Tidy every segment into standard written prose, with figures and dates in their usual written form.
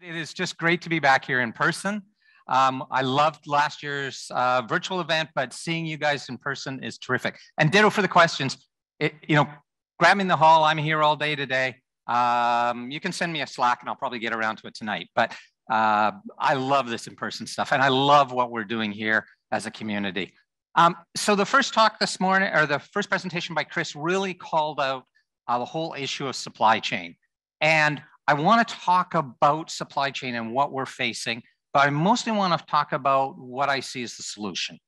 It is just great to be back here in person. I loved last year's virtual event, but seeing you guys in person is terrific. And ditto for the questions. Grab me in the hall. I'm here all day today. You can send me a Slack and I'll probably get around to it tonight. But I love this in-person stuff and I love what we're doing here as a community. So the first talk this morning, or the first presentation by Chris, really called out the whole issue of supply chain. And I want to talk about supply chain and what we're facing, but I mostly want to talk about what I see as the solution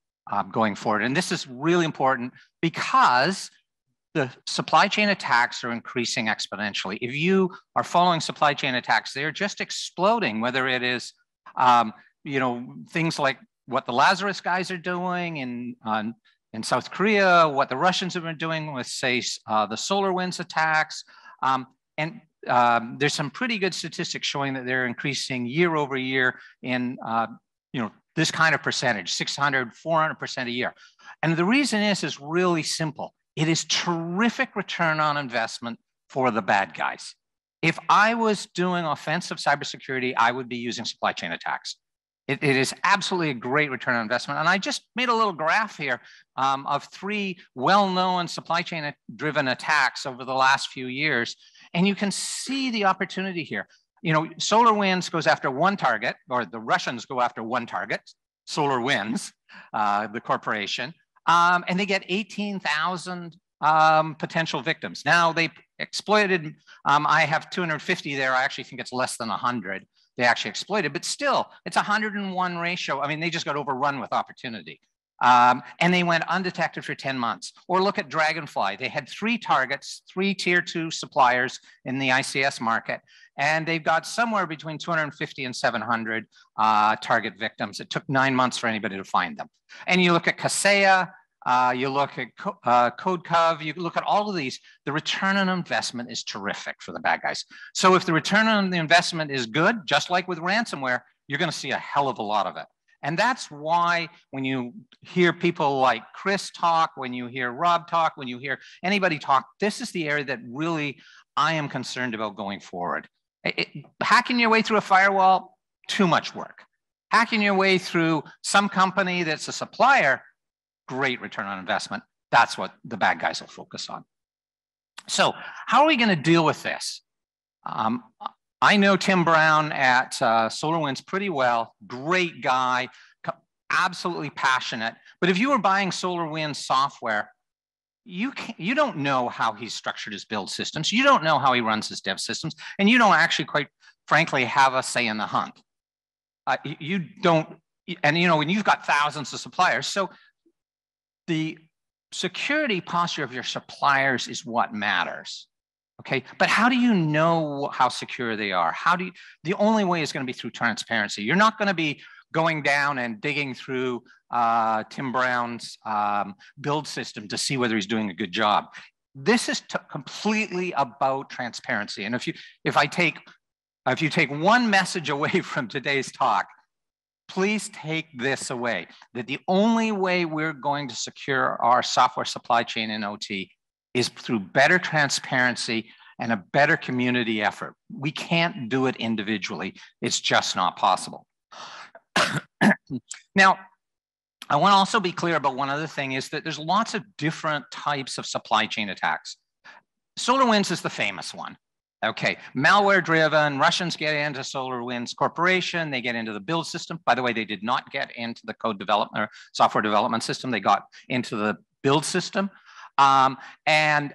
going forward. And this is really important because the supply chain attacks are increasing exponentially. If you are following supply chain attacks, they're just exploding, whether it is, things like what the Lazarus guys are doing in South Korea, what the Russians have been doing with, say, the SolarWinds attacks. There's some pretty good statistics showing that they're increasing year over year in this kind of percentage, 600, 400% a year. And the reason is really simple. It is terrific return on investment for the bad guys. If I was doing offensive cybersecurity, I would be using supply chain attacks. It is absolutely a great return on investment. And I just made a little graph here of 3 well-known supply chain driven attacks over the last few years. And you can see the opportunity here. SolarWinds goes after one target, or the Russians go after one target, SolarWinds, the corporation, and they get 18,000 potential victims. Now they exploited, I have 250 there. I actually think it's less than 100. They actually exploited, but still, it's 101 ratio. I mean, they just got overrun with opportunity. And they went undetected for 10 months. Or look at Dragonfly. They had 3 targets, 3 tier 2 suppliers in the ICS market, and they've got somewhere between 250 and 700 target victims. It took 9 months for anybody to find them. And you look at Kaseya, you look at CodeCov, you look at all of these, the return on investment is terrific for the bad guys. So if the return on the investment is good, just like with ransomware, you're going to see a hell of a lot of it. And that's why when you hear people like Chris talk, when you hear Rob talk, when you hear anybody talk, this is the area that really I am concerned about going forward. Hacking your way through a firewall, too much work. Hacking your way through some company that's a supplier, great return on investment. That's what the bad guys will focus on. So how are we going to deal with this? I know Tim Brown at SolarWinds pretty well, great guy, absolutely passionate. But if you were buying SolarWinds software, you don't know how he's structured his build systems. You don't know how he runs his dev systems. And you don't actually, quite frankly, have a say in the hunt. You don't, and when you've got thousands of suppliers. So the security posture of your suppliers is what matters. Okay, but how do you know how secure they are? The only way is going to be through transparency. You're not going to be going down and digging through Tim Brown's build system to see whether he's doing a good job. This is completely about transparency. And if you take one message away from today's talk, please take this away, that the only way we're going to secure our software supply chain in OT is through better transparency and a better community effort. We can't do it individually. It's just not possible. Now, I want to also be clear about one other thing is that there's lots of different types of supply chain attacks. SolarWinds is the famous one. Okay, malware-driven, Russians get into SolarWinds Corporation, they get into the build system. By the way, they did not get into the code development or software development system, they got into the build system. And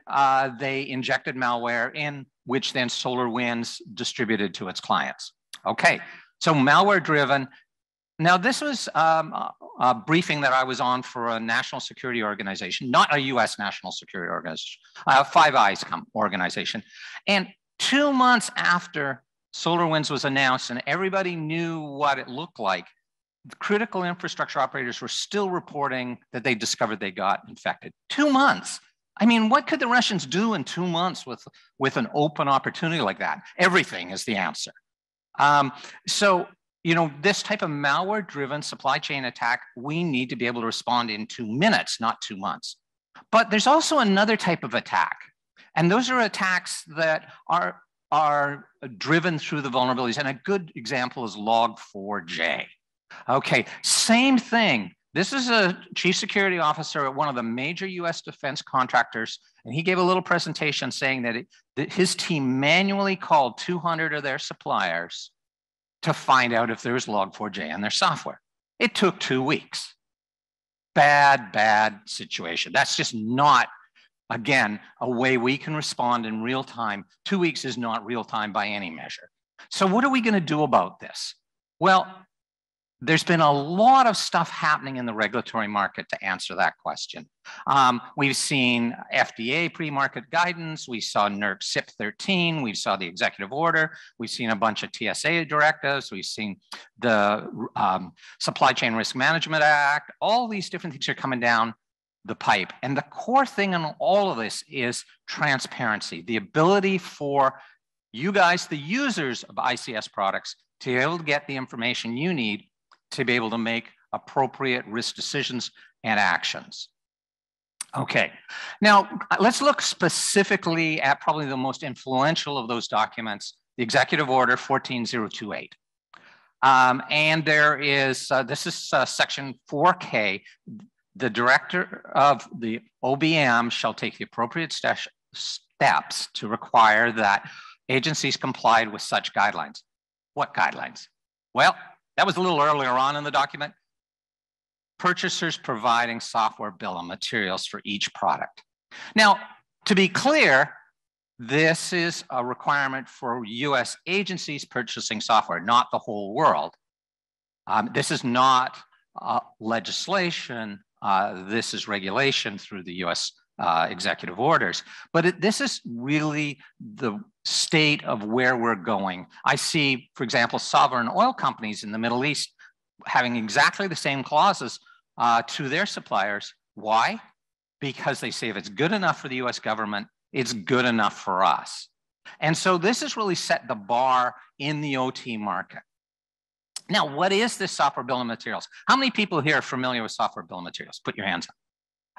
they injected malware in which then SolarWinds distributed to its clients. Okay, so malware-driven. Now this was a briefing that I was on for a national security organization, not a US national security organization, Five Eyes organization. And 2 months after SolarWinds was announced and everybody knew what it looked like, the critical infrastructure operators were still reporting that they discovered they got infected. 2 months. I mean, what could the Russians do in 2 months with an open opportunity like that? Everything is the answer. So, this type of malware-driven supply chain attack, we need to be able to respond in 2 minutes, not 2 months. But there's also another type of attack. And those are attacks that are are driven through the vulnerabilities. And a good example is Log4j. Okay, same thing. This is a chief security officer at one of the major US defense contractors, and he gave a little presentation saying that his team manually called 200 of their suppliers to find out if there was Log4j in their software. It took 2 weeks. Bad situation. That's just not, again, a way we can respond in real time. 2 weeks is not real time by any measure. So what are we going to do about this? Well, there's been a lot of stuff happening in the regulatory market to answer that question. We've seen FDA pre-market guidance. We saw NERC CIP 13. We saw the executive order. We've seen a bunch of TSA directives. We've seen the Supply Chain Risk Management Act. All these different things are coming down the pipe. And the core thing in all of this is transparency, the ability for you guys, the users of ICS products, to be able to get the information you need to be able to make appropriate risk decisions and actions. Okay, now let's look specifically at probably the most influential of those documents, the Executive Order 14028. And there is, this is section 4K. The director of the OBM shall take the appropriate steps to require that agencies complied with such guidelines. What guidelines? Well, that was a little earlier on in the document. Purchasers providing software bill of materials for each product. Now, to be clear, this is a requirement for US agencies purchasing software, not the whole world. This is not legislation. This is regulation through the US executive orders. But this is really the state of where we're going. I see, for example, sovereign oil companies in the Middle East having exactly the same clauses to their suppliers. Why? Because they say if it's good enough for the US government, it's good enough for us. And so this has really set the bar in the OT market. Now, what is this software bill of materials? How many people here are familiar with software bill of materials? Put your hands up.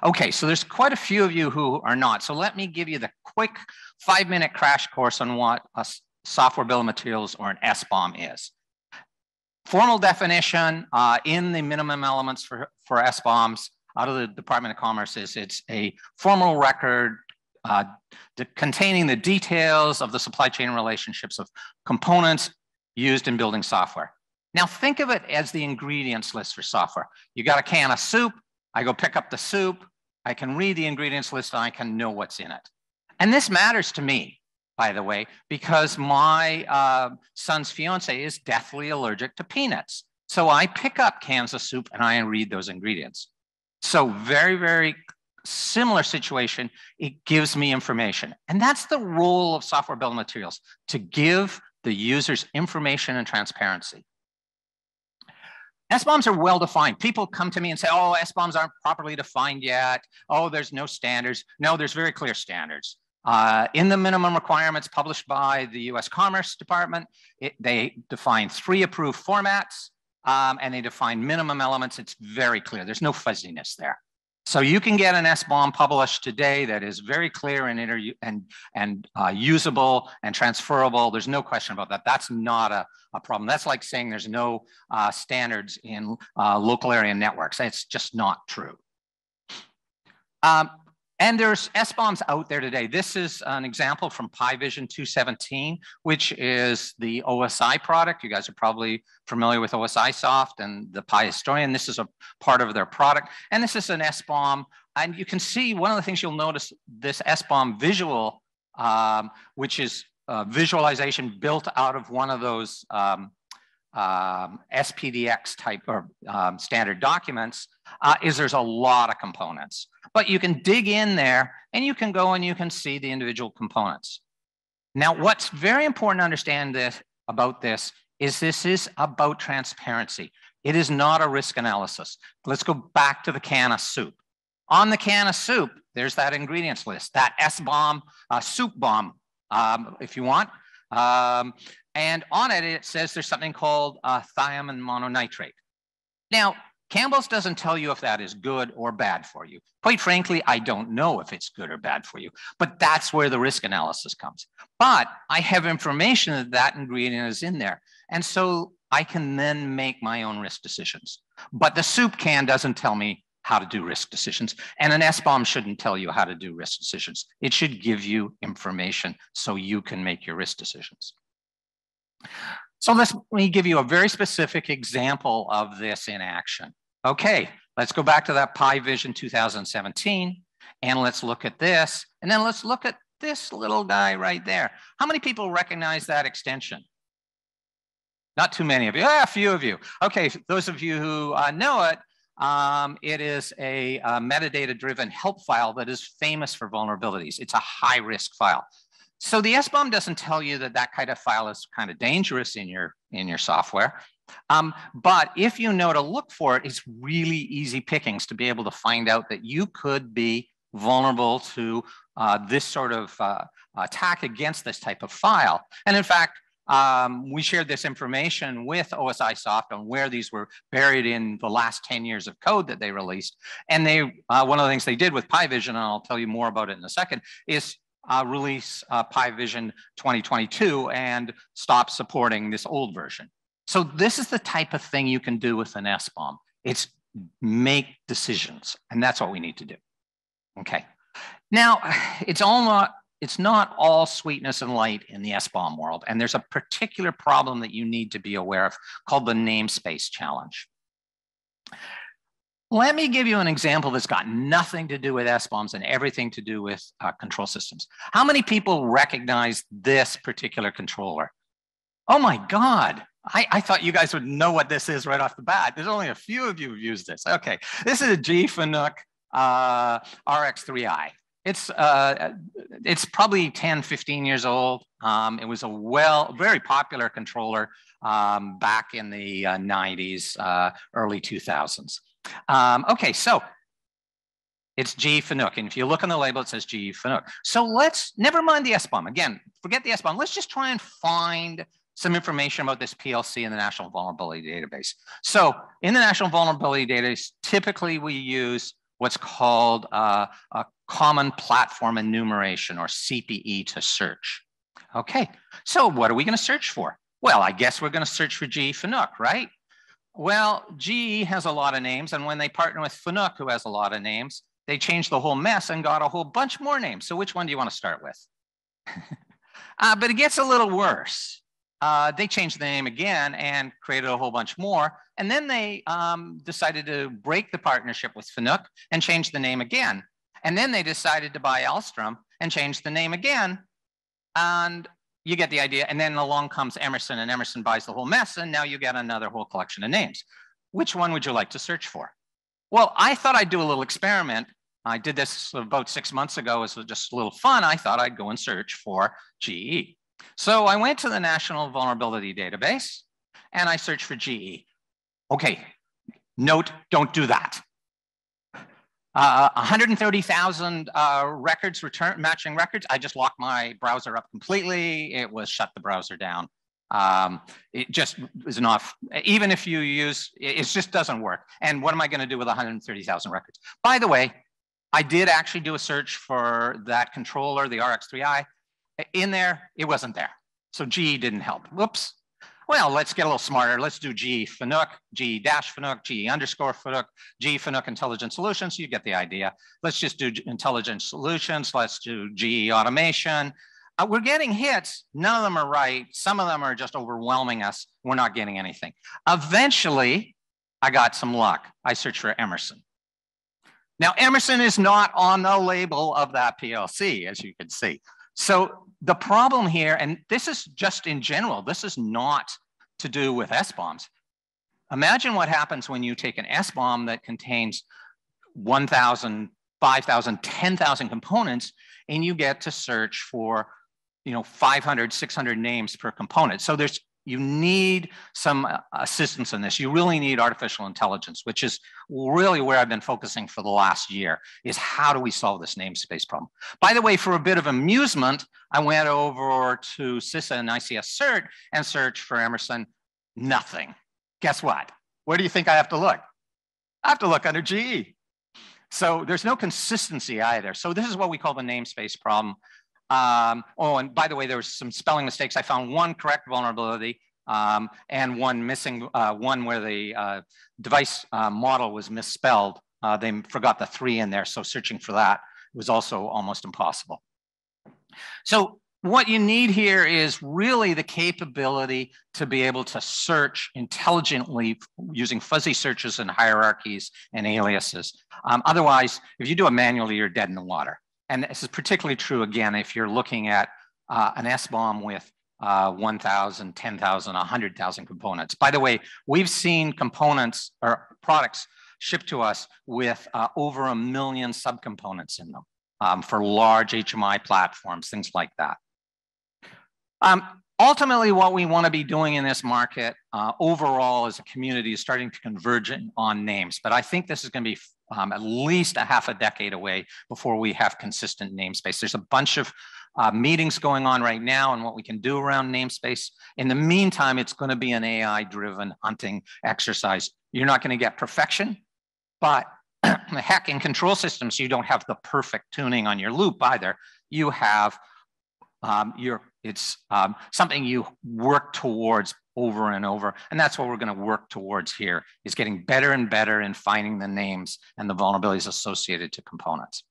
Okay, so there's quite a few of you who are not. So let me give you the quick 5-minute crash course on what a software bill of materials or an SBOM is. Formal definition in the minimum elements for SBOMs out of the Department of Commerce is it's a formal record containing the details of the supply chain relationships of components used in building software. Now think of it as the ingredients list for software. You got a can of soup. I go pick up the soup, I can read the ingredients list, and I can know what's in it. And this matters to me, by the way, because my son's fiance is deathly allergic to peanuts. So I pick up cans of soup and I read those ingredients. So very similar situation, it gives me information. And that's the role of software bill of materials, to give the users information and transparency. SBOMs are well defined. People come to me and say, oh, SBOMs aren't properly defined yet. Oh, there's no standards. No, there's very clear standards. In the minimum requirements published by the US Commerce Department, they define 3 approved formats and they define minimum elements. It's very clear. There's no fuzziness there. So you can get an SBOM published today that is very clear and usable and transferable. There's no question about that. That's not a problem. That's like saying there's no standards in local area networks. It's just not true. And there's SBOMs out there today. This is an example from PyVision 217, which is the OSI product. You guys are probably familiar with OSI Soft and the PyHistorian. This is a part of their product. And this is an SBOM. And you can see one of the things you'll notice, this SBOM visual, which is visualization built out of one of those SPDX type or standard documents, is there's a lot of components. But you can dig in there and you can go and you can see the individual components. Now, what's very important to understand about this is about transparency. It is not a risk analysis. Let's go back to the can of soup. On the can of soup, there's that ingredients list, that SBOM, soup bomb, if you want. And on it, it says there's something called thiamine mononitrate. Now, Campbell's doesn't tell you if that is good or bad for you. Quite frankly, I don't know if it's good or bad for you, but that's where the risk analysis comes. But I have information that that ingredient is in there. And so I can then make my own risk decisions. But the soup can doesn't tell me how to do risk decisions. And an SBOM shouldn't tell you how to do risk decisions. It should give you information so you can make your risk decisions. So let me give you a very specific example of this in action. Okay, let's go back to that Pi Vision 2017, and let's look at this. And then let's look at this little guy right there. How many people recognize that extension? Not too many of you. A few of you. Okay, those of you who know it, it is a metadata-driven help file that is famous for vulnerabilities. It's a high-risk file. So the SBOM doesn't tell you that that kind of file is kind of dangerous in your software. But if you know to look for it, it's really easy pickings to be able to find out that you could be vulnerable to this sort of attack against this type of file. And in fact, we shared this information with OSIsoft on where these were buried in the last 10 years of code that they released. And they, one of the things they did with Pi Vision, and I'll tell you more about it in a second, is release Pi Vision 2022 and stop supporting this old version. So this is the type of thing you can do with an SBOM. It's make decisions, and that's what we need to do. Okay. Now, it's not all sweetness and light in the SBOM world, and there's a particular problem that you need to be aware of called the namespace challenge. Let me give you an example that's got nothing to do with SBOMs and everything to do with control systems. How many people recognize this particular controller? Oh my God. I thought you guys would know what this is right off the bat. There's only a few of you who've used this. Okay, this is a G-Fanuc RX3i. It's probably 10, 15 years old. It was a very popular controller back in the 90s, early 2000s. Okay, so it's G-Fanuc, and if you look on the label, it says G-Fanuc. So let's, never mind the SBOM. Again, forget the SBOM. Let's just try and find some information about this PLC in the National Vulnerability Database. So in the National Vulnerability Database, typically we use what's called a Common Platform Enumeration, or CPE, to search. Okay, so what are we going to search for? Well, I guess we're going to search for G-Fanuc, right? Well, GE has a lot of names, and when they partner with Fanuc, who has a lot of names, they changed the whole mess and got a whole bunch more names. So which one do you want to start with? But it gets a little worse. They changed the name again and created a whole bunch more. And then they decided to break the partnership with Fanuc and change the name again. And then they decided to buy Elstrom and change the name again. And you get the idea. And then along comes Emerson, and Emerson buys the whole mess. And now you get another whole collection of names. Which one would you like to search for? Well, I thought I'd do a little experiment. I did this about 6 months ago as just a little fun. I thought I'd go and search for GE. So I went to the National Vulnerability Database and I searched for GE. Okay, note, don't do that. 130,000 records, matching records. I just locked my browser up completely. It was shut the browser down. It just is not, even if you use, it just doesn't work. And what am I going to do with 130,000 records? By the way, I did actually do a search for that controller, the RX3i. In there, it wasn't there. So GE didn't help. Whoops. Well, let's get a little smarter. Let's do G-Fanuc, G-Fanuc, G-Fanuc, G-Fanuc Intelligent Solutions. You get the idea. Let's just do Intelligent Solutions. Let's do GE Automation. We're getting hits. None of them are right. Some of them are just overwhelming us. We're not getting anything. Eventually, I got some luck. I searched for Emerson. Now, Emerson is not on the label of that PLC, as you can see. So the problem here, and this is just in general, this is not to do with SBOMs. Imagine what happens when you take an SBOM that contains 1,000, 5,000, 10,000 components, and you get to search for 500, 600 names per component. So you need some assistance in this. You really need artificial intelligence, which is really where I've been focusing for the last year, is how do we solve this namespace problem? By the way, for a bit of amusement, I went over to CISA and ICS CERT and searched for Emerson. Nothing. Guess what? Where do you think I have to look? I have to look under GE. So there's no consistency either. So this is what we call the namespace problem. Oh, and by the way, there was some spelling mistakes. I found one correct vulnerability and one missing, one where the device model was misspelled. They forgot the 3 in there, so searching for that was also almost impossible. So what you need here is really the capability to be able to search intelligently using fuzzy searches and hierarchies and aliases. Otherwise, if you do it manually, you're dead in the water. And this is particularly true, again, if you're looking at an SBOM with 1,000, 10,000, 100,000 components. By the way, we've seen components or products shipped to us with over 1 million subcomponents in them for large HMI platforms, things like that. Ultimately, what we want to be doing in this market overall as a community is starting to converge on names. But I think this is going to be at least a half a decade away before we have consistent namespace. There's a bunch of meetings going on right now on what we can do around namespace. In the meantime, it's going to be an AI-driven hunting exercise. You're not going to get perfection, but heck, in control systems, you don't have the perfect tuning on your loop either. You have it's something you work towards over and over. And that's what we're going to work towards here, is getting better and better in finding the names and the vulnerabilities associated to components.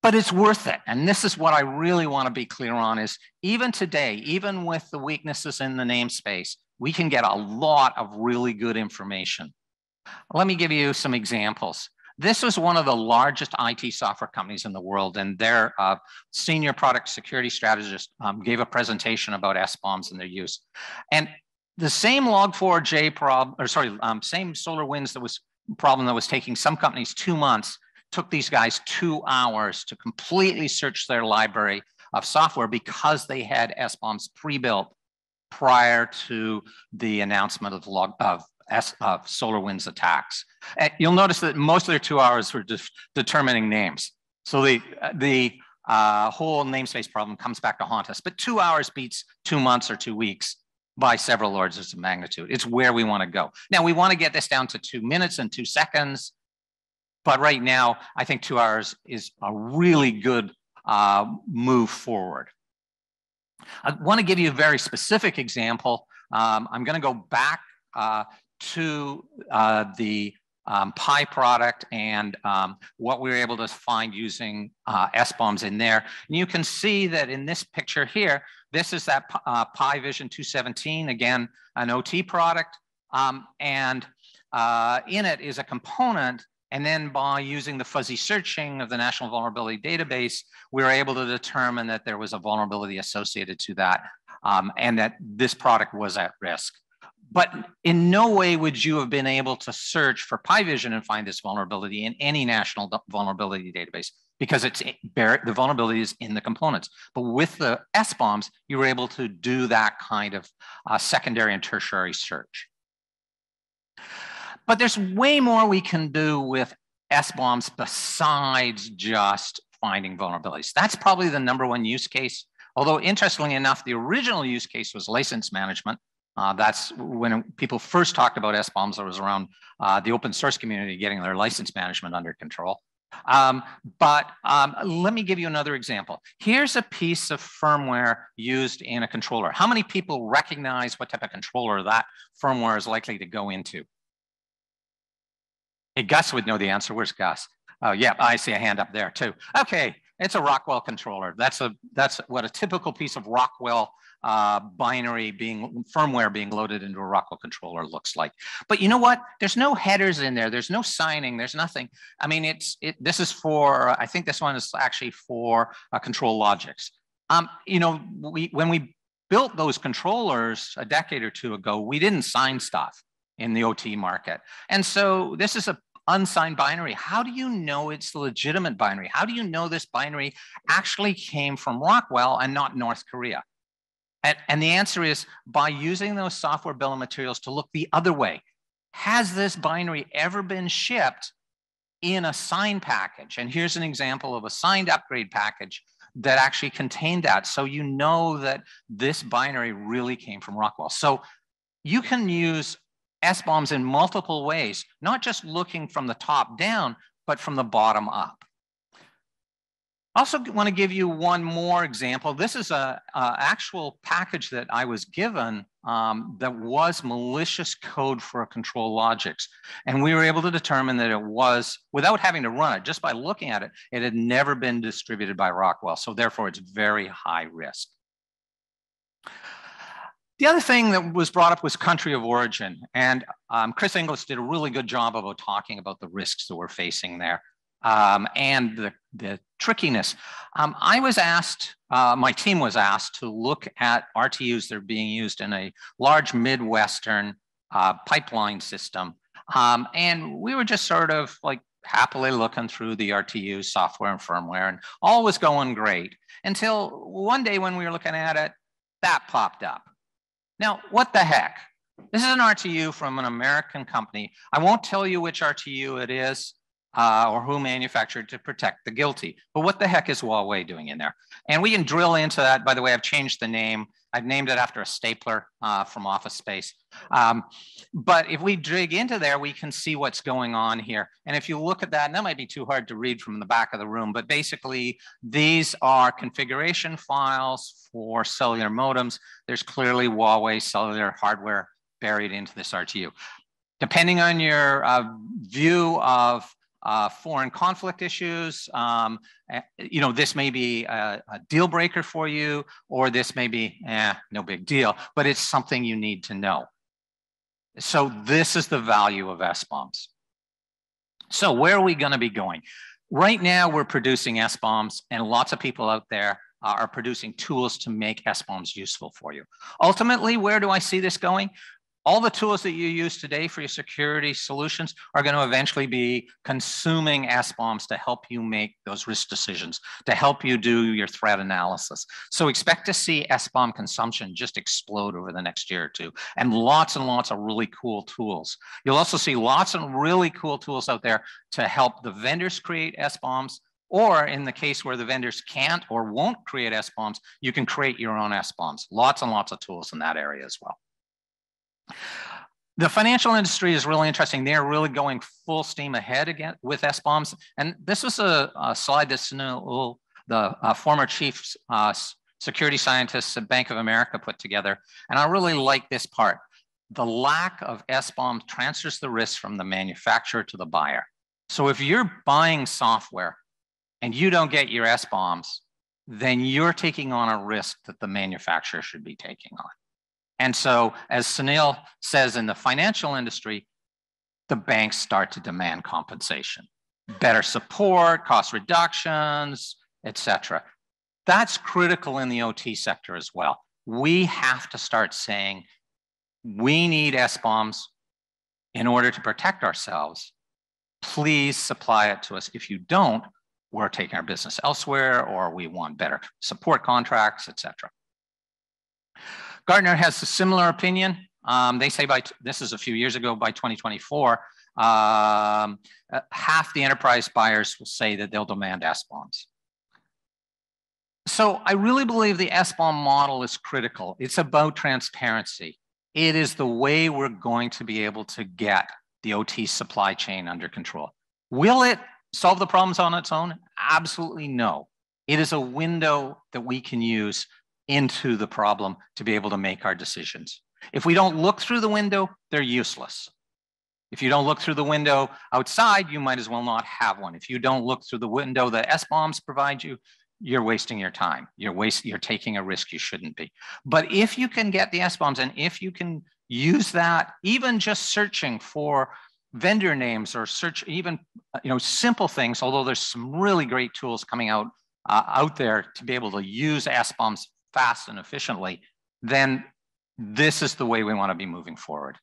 But it's worth it. And this is what I really want to be clear on is even today, even with the weaknesses in the namespace, we can get a lot of really good information. Let me give you some examples. This was one of the largest IT software companies in the world, and their senior product security strategist gave a presentation about SBOMs and their use. And the same Log4j problem, or sorry, same SolarWinds problem that was taking some companies 2 months, took these guys 2 hours to completely search their library of software because they had SBOMs pre-built prior to the announcement of SolarWinds attacks. And you'll notice that most of their 2 hours were just determining names. So the whole namespace problem comes back to haunt us. But 2 hours beats 2 months or 2 weeks by several orders of magnitude. It's where we want to go. Now, we want to get this down to 2 minutes and 2 seconds. But right now, I think 2 hours is a really good move forward. I want to give you a very specific example. I'm going to go back to the Pi product and what we were able to find using SBOMs in there. And you can see that in this picture here, this is that Pi Vision 217, again, an OT product. And in it is a component. And then by using the fuzzy searching of the National Vulnerability Database, we were able to determine that there was a vulnerability associated to that and that this product was at risk. But in no way would you have been able to search for Pi Vision and find this vulnerability in any national vulnerability database because the vulnerability is in the components. But with the SBOMs, you were able to do that kind of secondary and tertiary search. But there's way more we can do with SBOMs besides just finding vulnerabilities. That's probably the #1 use case. Although interestingly enough, the original use case was license management. That's when people first talked about SBOMs, it was around the open source community getting their license management under control. But let me give you another example. Here's a piece of firmware used in a controller. How many people recognize what type of controller that firmware is likely to go into? Hey, Gus would know the answer. Where's Gus? Oh, yeah, I see a hand up there too. Okay, it's a Rockwell controller. That's what a typical piece of Rockwell binary firmware being loaded into a Rockwell controller looks like. But you know what? There's no headers in there. There's no signing. There's nothing. I mean, this is for, I think this one is actually for control logics. You know, when we built those controllers a decade or 2 ago, we didn't sign stuff in the OT market. And so this is an unsigned binary. How do you know it's a legitimate binary? How do you know this binary actually came from Rockwell and not North Korea? And the answer is by using those software bill of materials to look the other way. Has this binary ever been shipped in a signed package? And here's an example of a signed upgrade package that actually contained that. So you know that this binary really came from Rockwell. So you can use SBOMs in multiple ways, not just looking from the top down, but from the bottom up. I also want to give you one more example. This is an actual package that I was given that was malicious code for a control logics. And we were able to determine that it was, without having to run it, just by looking at it, it had never been distributed by Rockwell. So therefore, it's very high risk. The other thing that was brought up was country of origin. And Chris Inglis did a really good job about talking about the risks that we're facing there. And the trickiness. I was asked, my team was asked to look at RTUs that are being used in a large Midwestern pipeline system. And we were just sort of like happily looking through the RTU software and firmware, and all was going great until one day when we were looking at it, that popped up. Now, what the heck? This is an RTU from an American company. I won't tell you which RTU it is. Or who manufactured to protect the guilty. But what the heck is Huawei doing in there? And we can drill into that. By the way, I've changed the name. I've named it after a stapler from Office Space. But if we dig into there, we can see what's going on here. And if you look at that, and that might be too hard to read from the back of the room, but basically these are configuration files for cellular modems. There's clearly Huawei cellular hardware buried into this RTU. Depending on your view of foreign conflict issues, this may be a deal breaker for you, or this may be no big deal, but it's something you need to know. So this is the value of SBOMs. So where are we going to be going? Right now, we're producing SBOMs, and lots of people out there are producing tools to make SBOMs useful for you. Ultimately, where do I see this going? All the tools that you use today for your security solutions are going to eventually be consuming SBOMs to help you make those risk decisions, to help you do your threat analysis. So expect to see SBOM consumption just explode over the next year or two, and lots of really cool tools. You'll also see lots of really cool tools out there to help the vendors create SBOMs, or in the case where the vendors can't or won't create SBOMs, you can create your own SBOMs. Lots and lots of tools in that area as well. The financial industry is really interesting. They're really going full steam ahead again with SBOMs. And this was a slide that Sunil, the former chief security scientist at Bank of America, put together. And I really like this part. The lack of SBOM transfers the risk from the manufacturer to the buyer. So if you're buying software and you don't get your SBOMs, then you're taking on a risk that the manufacturer should be taking on. And so, as Sunil says, in the financial industry, the banks start to demand compensation, better support, cost reductions, et cetera. That's critical in the OT sector as well. We have to start saying, we need SBOMs in order to protect ourselves. Please supply it to us. If you don't, we're taking our business elsewhere, or we want better support contracts, et cetera. Gartner has a similar opinion. They say this is a few years ago, by 2024, half the enterprise buyers will say that they'll demand SBOMs. So I really believe the SBOM model is critical. It's about transparency. It is the way we're going to be able to get the OT supply chain under control. Will it solve the problems on its own? Absolutely no. It is a window that we can use into the problem to be able to make our decisions. If we don't look through the window, they're useless. If you don't look through the window outside, you might as well not have one. If you don't look through the window that SBOMs provide you, you're wasting your time. You're taking a risk you shouldn't be. But if you can get the SBOMs, and if you can use that, even just searching for vendor names, or search even simple things, although there's some really great tools coming out there to be able to use SBOMs fast and efficiently, then this is the way we want to be moving forward.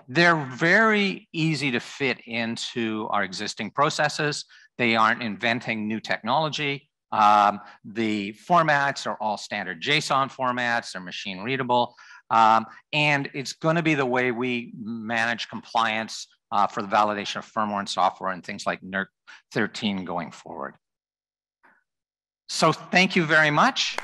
They're very easy to fit into our existing processes. They aren't inventing new technology. The formats are all standard JSON formats. They're machine readable. And it's going to be the way we manage compliance for the validation of firmware and software and things like NERC 13 going forward. So thank you very much.